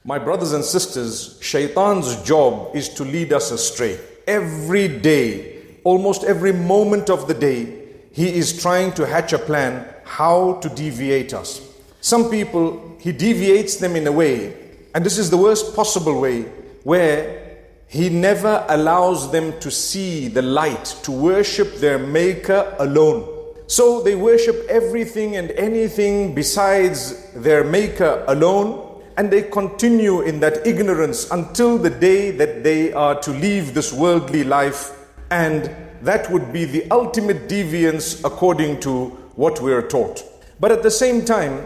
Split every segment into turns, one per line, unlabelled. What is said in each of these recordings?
My brothers and sisters, Shaitan's job is to lead us astray. Every day, almost every moment of the day, he is trying to hatch a plan how to deviate us. Some people, he deviates them in a way, and this is the worst possible way, where he never allows them to see the light, to worship their Maker alone. So they worship everything and anything besides their Maker alone, and they continue in that ignorance until the day that they are to leave this worldly life, and that would be the ultimate deviance according to what we are taught. But at the same time,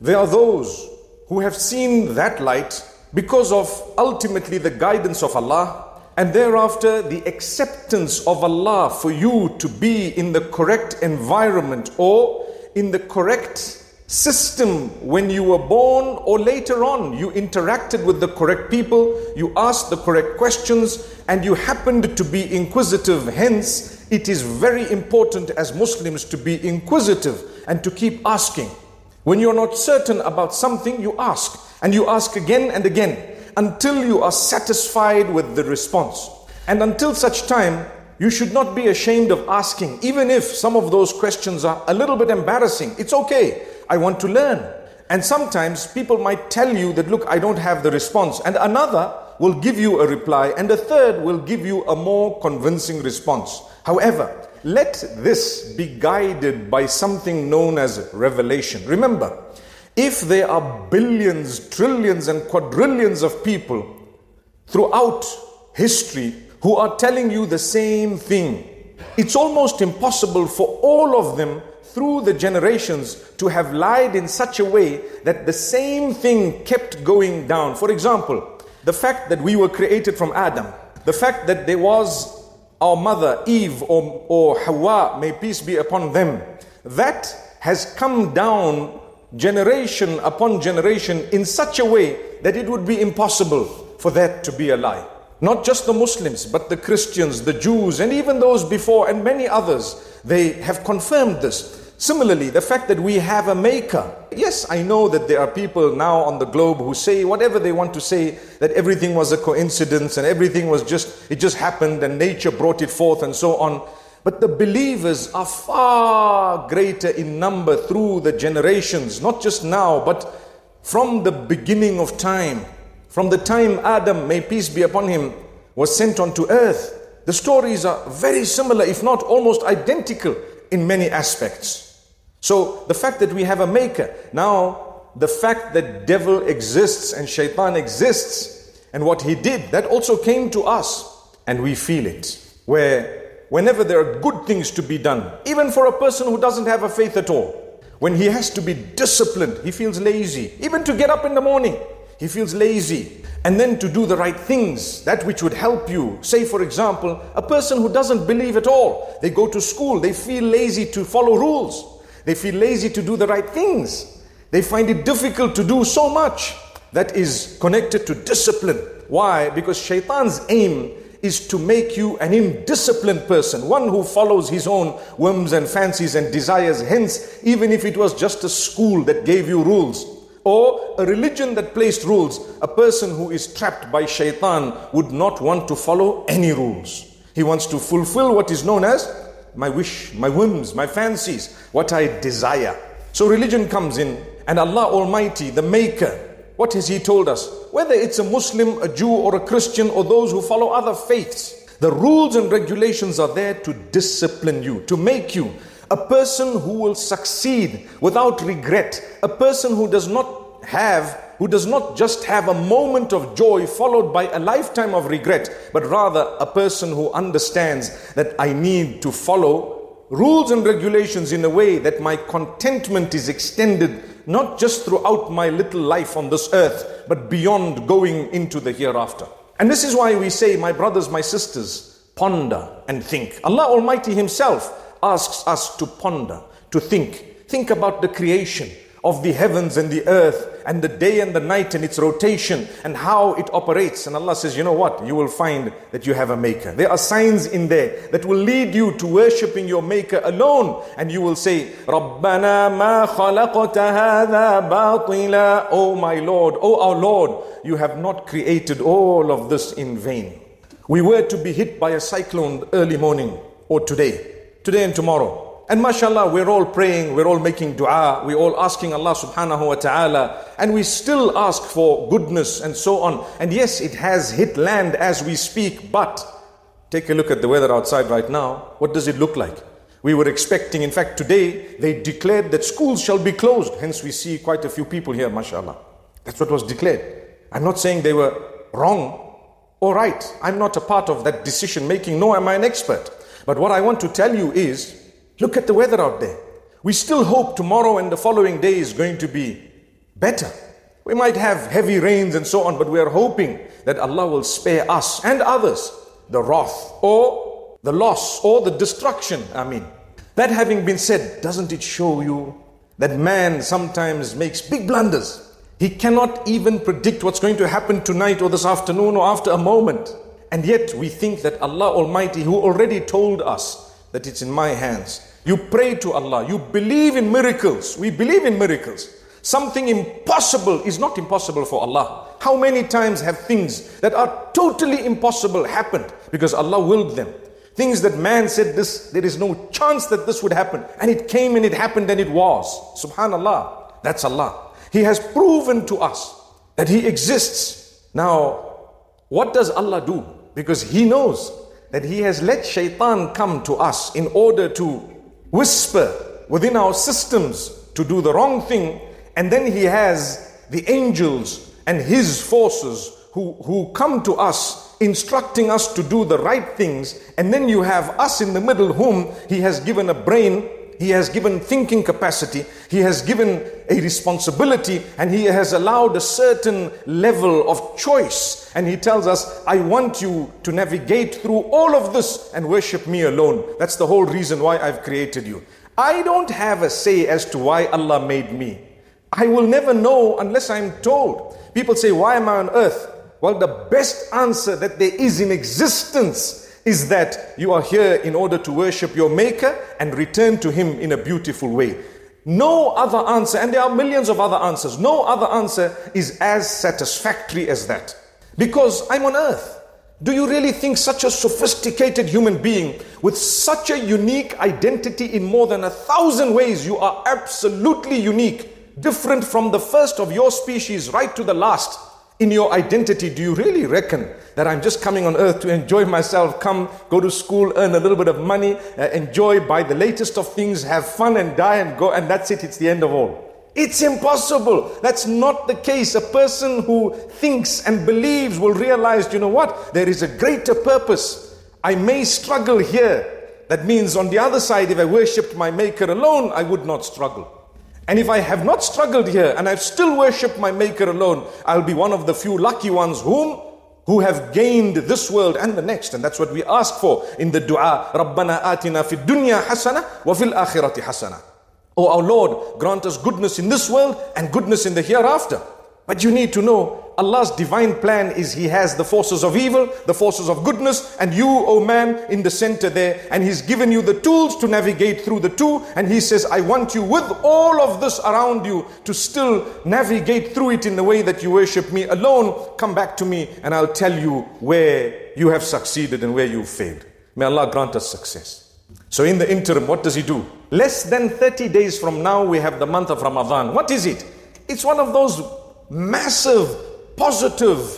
there are those who have seen that light because of ultimately the guidance of Allah, and thereafter the acceptance of Allah for you to be in the correct environment or in the correct system when you were born, or later on you interacted with the correct people, you asked the correct questions, and you happened to be inquisitive. Hence, it is very important as Muslims to be inquisitive and to keep asking. When you're not certain about something, you ask, and you ask again and again until you are satisfied with the response. And until such time, you should not be ashamed of asking, even if some of those questions are a little bit embarrassing. It's okay. I want to learn. And sometimes people might tell you that, look, I don't have the response. And another will give you a reply, and a third will give you a more convincing response. However, let this be guided by something known as revelation. Remember, if there are billions, trillions, and quadrillions of people throughout history who are telling you the same thing, it's almost impossible for all of them through the generations to have lied in such a way that the same thing kept going down. For example, the fact that we were created from Adam, the fact that there was our mother Eve or Hawa, may peace be upon them, that has come down generation upon generation in such a way that it would be impossible for that to be a lie. Not just the Muslims, but the Christians, the Jews, and even those before, and many others, they have confirmed this. Similarly, the fact that we have a Maker. Yes, I know that there are people now on the globe who say whatever they want to say, that everything was a coincidence and everything was it just happened and nature brought it forth and so on. But the believers are far greater in number through the generations, not just now, but from the beginning of time. From the time Adam, may peace be upon him, was sent onto earth. The stories are very similar, if not almost identical in many aspects. So the fact that we have a Maker, now the fact that devil exists and Shaitan exists and what he did, that also came to us and we feel it. Where whenever there are good things to be done, even for a person who doesn't have a faith at all, when he has to be disciplined, he feels lazy. Even to get up in the morning, he feels lazy. And then to do the right things, that which would help you. Say for example, a person who doesn't believe at all, they go to school, they feel lazy to follow rules. They feel lazy to do the right things. They find it difficult to do so much that is connected to discipline. Why? Because Shaitan's aim is to make you an indisciplined person, one who follows his own whims and fancies and desires. Hence, even if it was just a school that gave you rules, or a religion that placed rules, a person who is trapped by Shaitan would not want to follow any rules. He wants to fulfill what is known as my wish, my whims, my fancies, what I desire. So religion comes in, and Allah Almighty, the Maker, what has He told us? Whether it's a Muslim, a Jew, or a Christian, or those who follow other faiths, the rules and regulations are there to discipline you, to make you a person who will succeed without regret, a person who does not just have a moment of joy followed by a lifetime of regret, but rather a person who understands that I need to follow rules and regulations in a way that my contentment is extended not just throughout my little life on this earth, but beyond, going into the hereafter. And this is why we say, my brothers, my sisters, ponder and think. Allah Almighty Himself asks us to ponder, to think. Think about the creation of the heavens and the earth and the day and the night and its rotation and how it operates. And Allah says, you know what? You will find that you have a maker. There are signs in there that will lead you to worshipping your maker alone. And you will say, Rabbana ma khalaqta hadha batila. Oh my Lord, oh our Lord, you have not created all of this in vain. We were to be hit by a cyclone early morning or today and tomorrow. And mashallah, we're all praying, we're all making dua, we're all asking Allah subhanahu wa ta'ala, and we still ask for goodness and so on. And yes, it has hit land as we speak, but take a look at the weather outside right now. What does it look like? We were expecting, in fact today, they declared that schools shall be closed. Hence we see quite a few people here, mashallah. That's what was declared. I'm not saying they were wrong or right. I'm not a part of that decision making, nor am I an expert. But what I want to tell you is, look at the weather out there. We still hope tomorrow and the following day is going to be better. We might have heavy rains and so on, but we are hoping that Allah will spare us and others the wrath or the loss or the destruction. That having been said, doesn't it show you that man sometimes makes big blunders? He cannot even predict what's going to happen tonight or this afternoon or after a moment. And yet we think that Allah Almighty, who already told us that it's in my hands. You pray to Allah. You believe in miracles. We believe in miracles. Something impossible is not impossible for Allah. How many times have things that are totally impossible happened because Allah willed them? Things that man said, there is no chance that this would happen. And it came and it happened and it was. Subhanallah. That's Allah. He has proven to us that He exists. Now, what does Allah do? Because He knows that He has let shaitan come to us in order to whisper within our systems to do the wrong thing. And then He has the angels and His forces who come to us instructing us to do the right things. And then you have us in the middle whom He has given a brain, He has given thinking capacity, He has given a responsibility, and He has allowed a certain level of choice. And He tells us, I want you to navigate through all of this and worship me alone. That's the whole reason why I've created you. I don't have a say as to why Allah made me. I will never know unless I'm told. People say, why am I on earth? Well, the best answer that there is in existence is that you are here in order to worship your Maker and return to Him in a beautiful way. No other answer, and there are millions of other answers, no other answer is as satisfactory as that. Because I'm on earth. Do you really think such a sophisticated human being with such a unique identity in more than 1,000 ways, you are absolutely unique, different from the first of your species right to the last? In your identity, do you really reckon that I'm just coming on earth to enjoy myself, come, go to school, earn a little bit of money, enjoy, buy the latest of things, have fun and die and go, and that's it, it's the end of all? It's impossible. That's not the case. A person who thinks and believes will realize, you know what? There is a greater purpose. I may struggle here. That means on the other side, if I worshipped my Maker alone, I would not struggle. And if I have not struggled here and I've still worshipped my Maker alone, I'll be one of the few lucky ones who have gained this world and the next. And that's what we ask for in the dua. Rabbana atina fid dunya hasana wa fil akhirati hasana. Oh our Lord, grant us goodness in this world and goodness in the hereafter. But you need to know, Allah's divine plan is He has the forces of evil, the forces of goodness, and you, oh man, in the center there. And He's given you the tools to navigate through the two. And He says, I want you with all of this around you to still navigate through it in the way that you worship me alone. Come back to me and I'll tell you where you have succeeded and where you've failed. May Allah grant us success. So in the interim, what does He do? Less than 30 days from now, we have the month of Ramadan. What is it? It's one of those massive, positive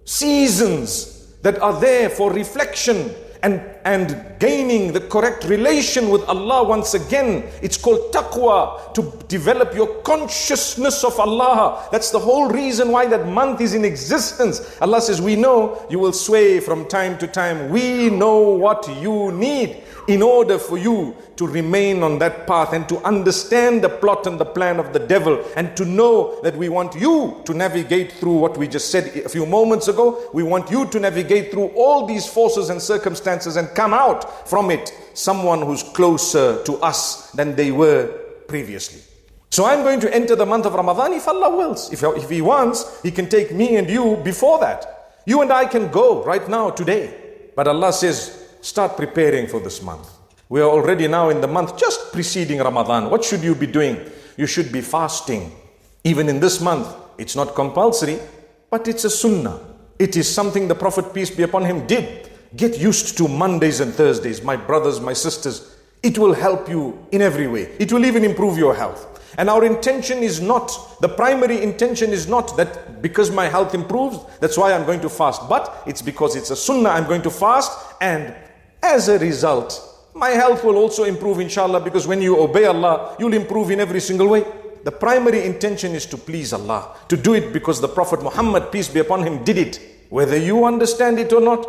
seasons that are there for reflection and gaining the correct relation with Allah once again. It's called taqwa, to develop your consciousness of Allah. That's the whole reason why that month is in existence. Allah says, we know you will sway from time to time. We know what you need in order for you to remain on that path and to understand the plot and the plan of the devil, and to know that we want you to navigate through what we just said a few moments ago. We want you to navigate through all these forces and circumstances and come out from it someone who's closer to us than they were previously. So I'm going to enter the month of Ramadan if Allah wills. If He wants, He can take me and you before that. You and I can go right now, today. But Allah says, start preparing for this month. We are already now in the month just preceding Ramadan. What should you be doing? You should be fasting. Even in this month, it's not compulsory, but it's a sunnah. It is something the Prophet, peace be upon him, did. Get used to Mondays and Thursdays, my brothers, my sisters. It will help you in every way. It will even improve your health. And our intention is not, the primary intention is not that because my health improves, that's why I'm going to fast. But it's because it's a sunnah, I'm going to fast. And as a result, my health will also improve, inshallah, because when you obey Allah, you'll improve in every single way. The primary intention is to please Allah, to do it because the Prophet Muhammad, peace be upon him, did it. Whether you understand it or not,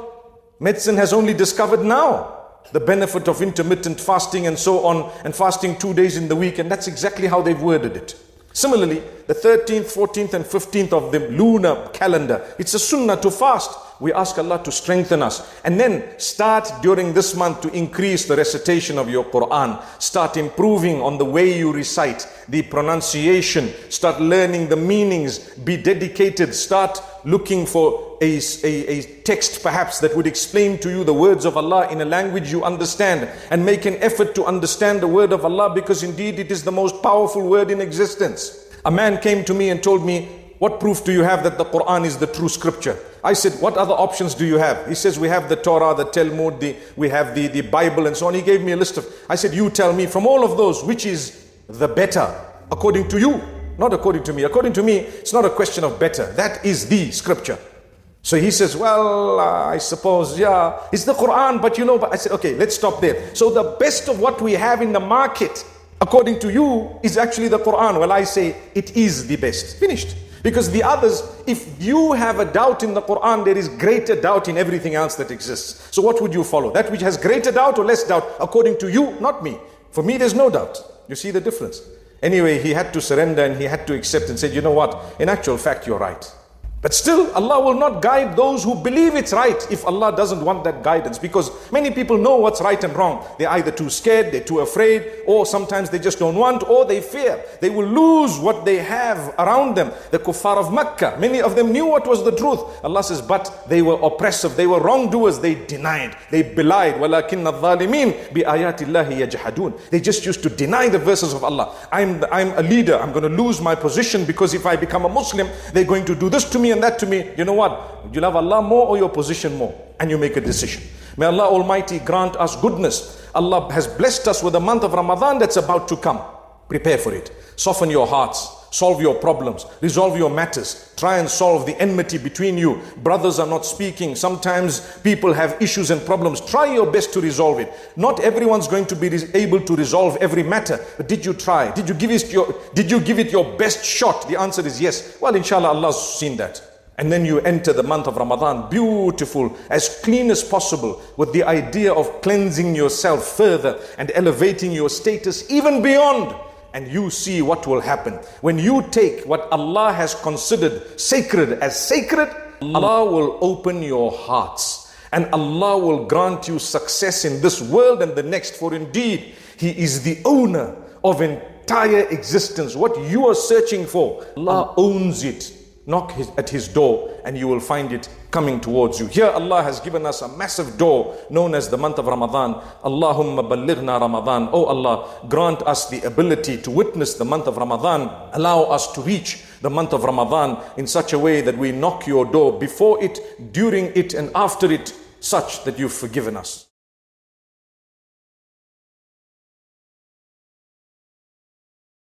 medicine has only discovered now the benefit of intermittent fasting and so on, and fasting 2 days in the week, and that's exactly how they've worded it. Similarly, the 13th, 14th and 15th of the lunar calendar, it's a sunnah to fast. We ask Allah to strengthen us, and then start during this month to increase the recitation of your Quran. Start improving on the way you recite, the pronunciation, start learning the meanings, be dedicated, start looking for a text perhaps that would explain to you the words of Allah in a language you understand, and make an effort to understand the word of Allah, because indeed it is the most powerful word in existence. A man came to me and told me, what proof do you have that the Quran is the true scripture? I said, what other options do you have? He says, we have the Torah, the Talmud, we have the Bible and so on. He gave me a list of, I said, you tell me from all of those, which is the better according to you, not according to me. According to me, it's not a question of better. That is the scripture. So he says, well, I suppose, yeah, it's the Quran, but you know, but I said, okay, let's stop there. So the best of what we have in the market, according to you, is actually the Quran. Well, I say it is the best. Finished. Because the others, if you have a doubt in the Quran, there is greater doubt in everything else that exists. So what would you follow? That which has greater doubt or less doubt? According to you, not me. For me, there's no doubt. You see the difference? Anyway, he had to surrender and he had to accept and said, you know what? In actual fact, you're right. But still, Allah will not guide those who believe it's right if Allah doesn't want that guidance. Because many people know what's right and wrong. They're either too scared, they're too afraid, or sometimes they just don't want, or they fear. They will lose what they have around them. The kuffar of Makkah, many of them knew what was the truth. Allah says, but they were oppressive, they were wrongdoers, they denied, they belied. وَلَكِنَّ الظَّالِمِينَ بِآيَاتِ اللَّهِ يَجْحَدُونَ. They just used to deny the verses of Allah. I'm a leader, I'm going to lose my position because if I become a Muslim, they're going to do this to me and that to me. You know what? You love Allah more or your position more? And you make a decision. May Allah Almighty grant us goodness. Allah has blessed us with a month of Ramadan that's about to come. Prepare for it. Soften your hearts. Solve your problems. Resolve your matters. Try and solve the enmity between you. Brothers are not speaking. Sometimes people have issues and problems. Try your best to resolve it. Not everyone's going to be able to resolve every matter. But did you try? Did you give it your best shot? The answer is yes. Well, inshallah, Allah's seen that. And then you enter the month of Ramadan, beautiful, as clean as possible, with the idea of cleansing yourself further and elevating your status even beyond. And you see what will happen. When you take what Allah has considered sacred as sacred, Allah will open your hearts. And Allah will grant you success in this world and the next. For indeed, He is the owner of entire existence. What you are searching for, Allah owns it. Knock at His door and you will find it coming towards you. Here Allah has given us a massive door known as the month of Ramadan. Allahumma ballighna Ramadan. Oh Allah, grant us the ability to witness the month of Ramadan. Allow us to reach the month of Ramadan in such a way that we knock your door before it, during it and after it, such that you've forgiven us.